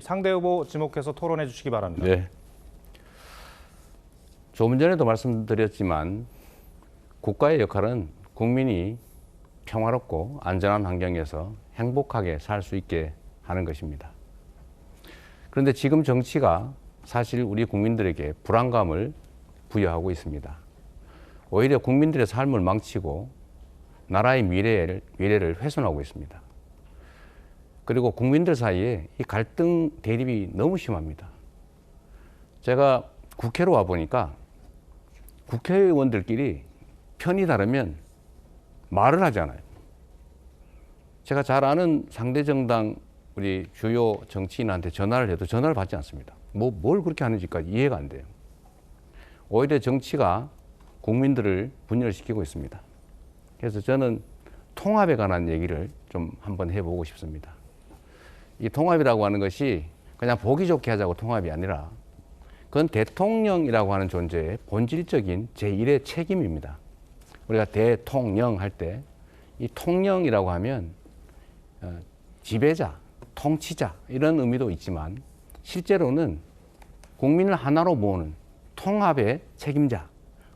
상대 후보 지목해서 토론해 주시기 바랍니다. 네. 조금 전에도 말씀드렸지만 국가의 역할은 국민이 평화롭고 안전한 환경에서 행복하게 살 수 있게 하는 것입니다. 그런데 지금 정치가 사실 우리 국민들에게 불안감을 부여하고 있습니다. 오히려 국민들의 삶을 망치고 나라의 미래를 훼손하고 있습니다. 그리고 국민들 사이에 이 갈등 대립이 너무 심합니다. 제가 국회로 와 보니까 국회의원들끼리 편이 다르면 말을 하지 않아요. 제가 잘 아는 상대 정당 우리 주요 정치인한테 전화를 해도 전화를 받지 않습니다. 뭘 그렇게 하는지까지 이해가 안 돼요. 오히려 정치가 국민들을 분열시키고 있습니다. 그래서 저는 통합에 관한 얘기를 좀 한번 해보고 싶습니다. 이 통합이라고 하는 것이 그냥 보기 좋게 하자고 통합이 아니라 그건 대통령이라고 하는 존재의 본질적인 제1의 책임입니다. 우리가 대통령 할 때 이 통령이라고 하면 지배자, 통치자 이런 의미도 있지만 실제로는 국민을 하나로 모으는 통합의 책임자,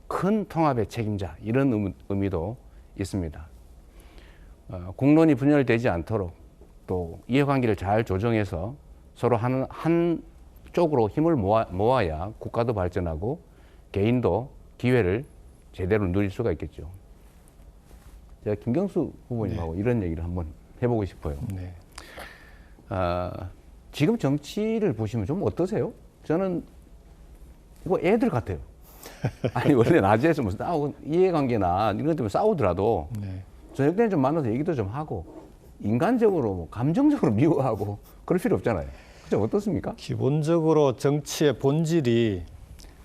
큰 통합의 책임자 이런 의미도 있습니다. 국론이 분열되지 않도록 또 이해관계를 잘 조정해서 서로 한 쪽으로 힘을 모아야 국가도 발전하고 개인도 기회를 제대로 누릴 수가 있겠죠. 제가 김경수 후보님하고 이런 얘기를 한번 해보고 싶어요. 네. 지금 정치를 보시면 좀 어떠세요? 저는 이거 애들 같아요. 아니 원래 낮에서 무슨 이해관계나 이런 것 때문에 싸우더라도 저녁 때는 좀 만나서 얘기도 좀 하고 인간적으로 감정적으로 미워하고 그럴 필요 없잖아요. 그죠? 어떻습니까? 기본적으로 정치의 본질이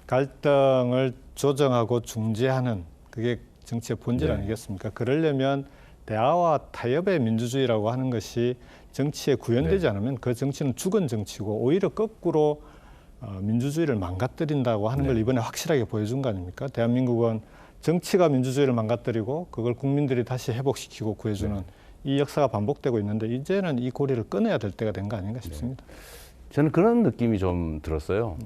갈등을 조정하고 중재하는 그게 정치의 본질 아니겠습니까? 그러려면 대화와 타협의 민주주의라고 하는 것이 정치에 구현되지 않으면 그 정치는 죽은 정치고 오히려 거꾸로 민주주의를 망가뜨린다고 하는 걸 이번에 확실하게 보여준 거 아닙니까? 대한민국은 정치가 민주주의를 망가뜨리고 그걸 국민들이 다시 회복시키고 구해주는 이 역사가 반복되고 있는데 이제는 이 고리를 끊어야 될 때가 된 거 아닌가 싶습니다. 저는 그런 느낌이 좀 들었어요.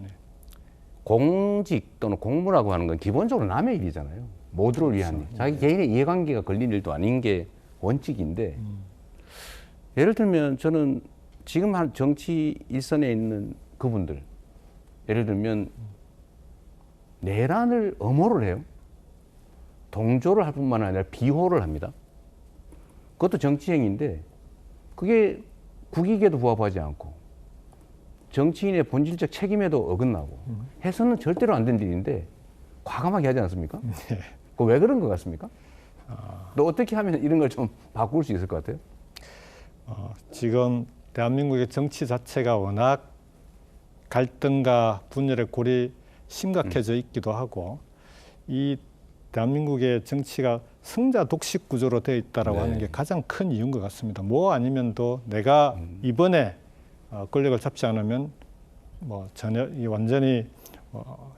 공직 또는 공무라고 하는 건 기본적으로 남의 일이잖아요. 모두를 위한 일. 자기 개인의 이해관계가 걸린 일도 아닌 게 원칙인데 예를 들면 저는 지금 한 정치 일선에 있는 그분들 예를 들면 내란을 엄호를 해요. 동조를 할 뿐만 아니라 비호를 합니다. 그것도 정치행위인데 그게 국익에도 부합하지 않고 정치인의 본질적 책임에도 어긋나고 해서는 절대로 안 된 일인데 과감하게 하지 않습니까? 그거 왜 그런 것 같습니까? 또 어떻게 하면 이런 걸 좀 바꿀 수 있을 것 같아요? 지금 대한민국의 정치 자체가 워낙 갈등과 분열의 골이 심각해져 있기도 하고 이 대한민국의 정치가 승자 독식 구조로 되어 있다라고 하는 게 가장 큰 이유인 것 같습니다. 뭐 아니면도 내가 이번에 권력을 잡지 않으면 뭐 전혀 완전히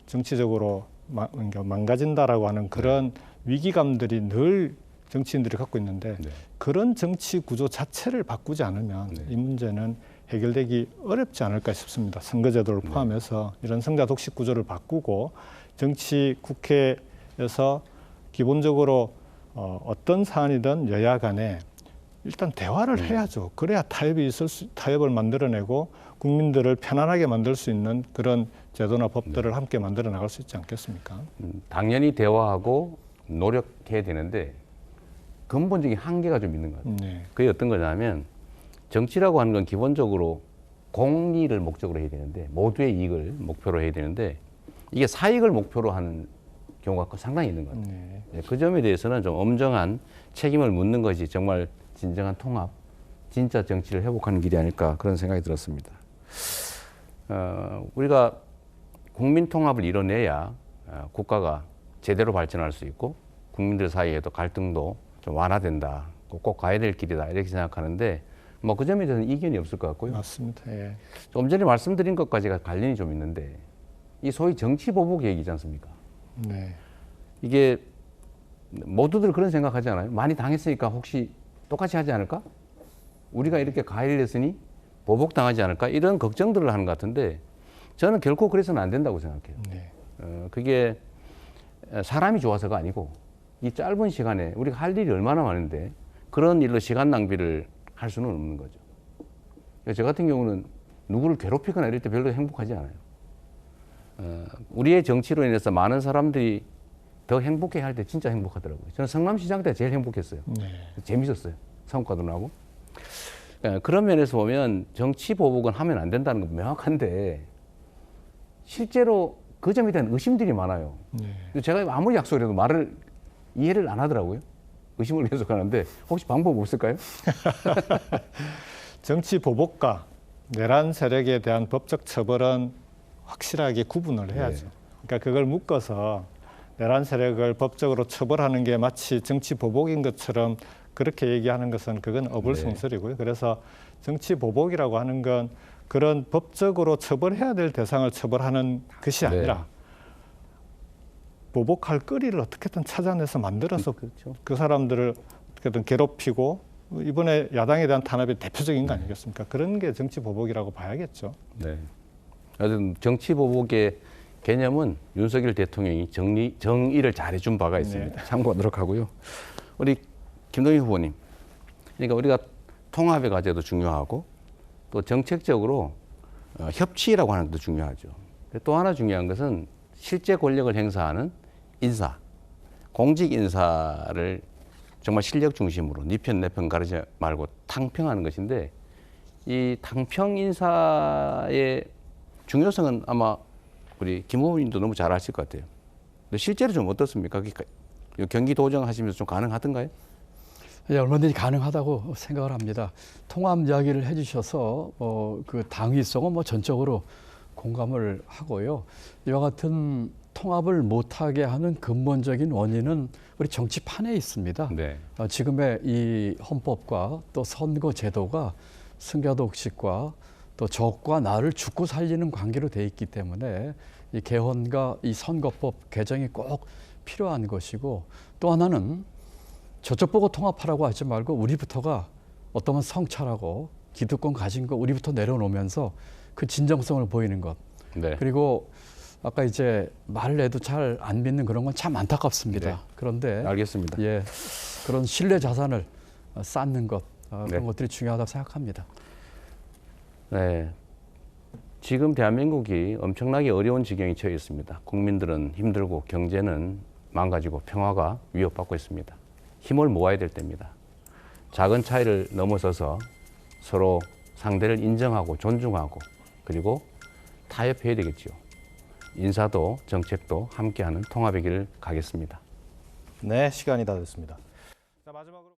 정치적으로 망가진다라고 하는 그런 위기감들이 늘 정치인들이 갖고 있는데 그런 정치 구조 자체를 바꾸지 않으면 이 문제는 해결되기 어렵지 않을까 싶습니다. 선거제도를 포함해서 이런 승자 독식 구조를 바꾸고 정치 국회에서 기본적으로 어떤 사안이든 여야 간에 일단 대화를 해야죠. 그래야 타협을 만들어내고 국민들을 편안하게 만들 수 있는 그런 제도나 법들을 함께 만들어 나갈 수 있지 않겠습니까? 당연히 대화하고 노력해야 되는데 근본적인 한계가 좀 있는 것 같아요. 그게 어떤 거냐면 정치라고 하는 건 기본적으로 공리를 목적으로 해야 되는데 모두의 이익을 목표로 해야 되는데 이게 사익을 목표로 하는 경우가 상당히 있는 것 같아요. 그 점에 대해서는 좀 엄정한 책임을 묻는 것이 정말 진정한 통합, 진짜 정치를 회복하는 길이 아닐까 그런 생각이 들었습니다. 우리가 국민 통합을 이뤄내야 국가가 제대로 발전할 수 있고 국민들 사이에도 갈등도 좀 완화된다. 꼭 가야 될 길이다 이렇게 생각하는데 뭐 그 점에 대해서는 이견이 없을 것 같고요. 맞습니다. 예. 좀 전에 말씀드린 것까지가 관련이 좀 있는데 이 소위 정치 보복 얘기지 않습니까? 이게 모두들 그런 생각하지 않아요? 많이 당했으니까 혹시 똑같이 하지 않을까? 우리가 이렇게 가해를 했으니 보복당하지 않을까 이런 걱정들을 하는 것 같은데 저는 결코 그래서는 안 된다고 생각해요. 네. 그게 사람이 좋아서가 아니고 이 짧은 시간에 우리가 할 일이 얼마나 많은데 그런 일로 시간 낭비를 할 수는 없는 거죠. 저 같은 경우는 누구를 괴롭히거나 이럴 때 별로 행복하지 않아요. 우리의 정치로 인해서 많은 사람들이 더 행복해 할 때 진짜 행복하더라고요. 저는 성남시장 때 제일 행복했어요. 네. 재밌었어요. 성과도 나고. 그런 면에서 보면 정치 보복은 하면 안 된다는 건 명확한데 실제로 그 점에 대한 의심들이 많아요. 네. 제가 아무리 약속을 해도 말을 이해를 안 하더라고요. 의심을 계속 하는데 혹시 방법 없을까요? 정치 보복과 내란 세력에 대한 법적 처벌은 확실하게 구분을 해야죠. 그러니까 그걸 묶어서 내란 세력을 법적으로 처벌하는 게 마치 정치 보복인 것처럼 그렇게 얘기하는 것은 그건 어불성설이고요. 그래서 정치 보복이라고 하는 건 그런 법적으로 처벌해야 될 대상을 처벌하는 것이 아니라 보복할 거리를 어떻게든 찾아내서 만들어서 그렇죠. 그 사람들을 어떻게든 괴롭히고 이번에 야당에 대한 탄압의 대표적인 거 아니겠습니까? 그런 게 정치 보복이라고 봐야겠죠. 네. 하여튼 정치 보복의 개념은 윤석열 대통령이 정의를 잘해준 바가 있습니다. 참고하도록 하고요. 우리 김동연 후보님, 그러니까 우리가 통합의 과제도 중요하고 또 정책적으로 협치라고 하는 것도 중요하죠. 또 하나 중요한 것은 실제 권력을 행사하는 인사, 공직 인사를 정말 실력 중심으로 네 편 내 편 가르지 말고 탕평하는 것인데 이 탕평 인사의 중요성은 아마 우리 김 후보님도 너무 잘 아실 것 같아요. 근데 실제로 좀 어떻습니까? 경기도정 하시면서 좀 가능하던가요? 예, 얼마든지 가능하다고 생각을 합니다. 통합 이야기를 해주셔서 그 당위성은 뭐 전적으로 공감을 하고요. 이와 같은 통합을 못하게 하는 근본적인 원인은 우리 정치판에 있습니다. 네. 지금의 이 헌법과 또 선거 제도가 승자 독식과 또 적과 나를 죽고 살리는 관계로 돼 있기 때문에 이 개헌과 이 선거법 개정이 꼭 필요한 것이고 또 하나는 저쪽 보고 통합하라고 하지 말고 우리부터가 어떠면 성찰하고 기득권 가진 거 우리부터 내려놓으면서 그 진정성을 보이는 것. 네. 그리고 아까 이제 말을 해도 잘 안 믿는 그런 건 참 안타깝습니다. 네. 그런데 알겠습니다. 예, 그런 신뢰 자산을 쌓는 것 네. 그런 것들이 중요하다고 생각합니다. 네. 지금 대한민국이 엄청나게 어려운 지경에 처해 있습니다. 국민들은 힘들고 경제는 망가지고 평화가 위협받고 있습니다. 힘을 모아야 될 때입니다. 작은 차이를 넘어서서 서로 상대를 인정하고 존중하고 그리고 타협해야 되겠죠. 인사도 정책도 함께하는 통합의 길을 가겠습니다. 네, 시간이 다 됐습니다. 자, 마지막으로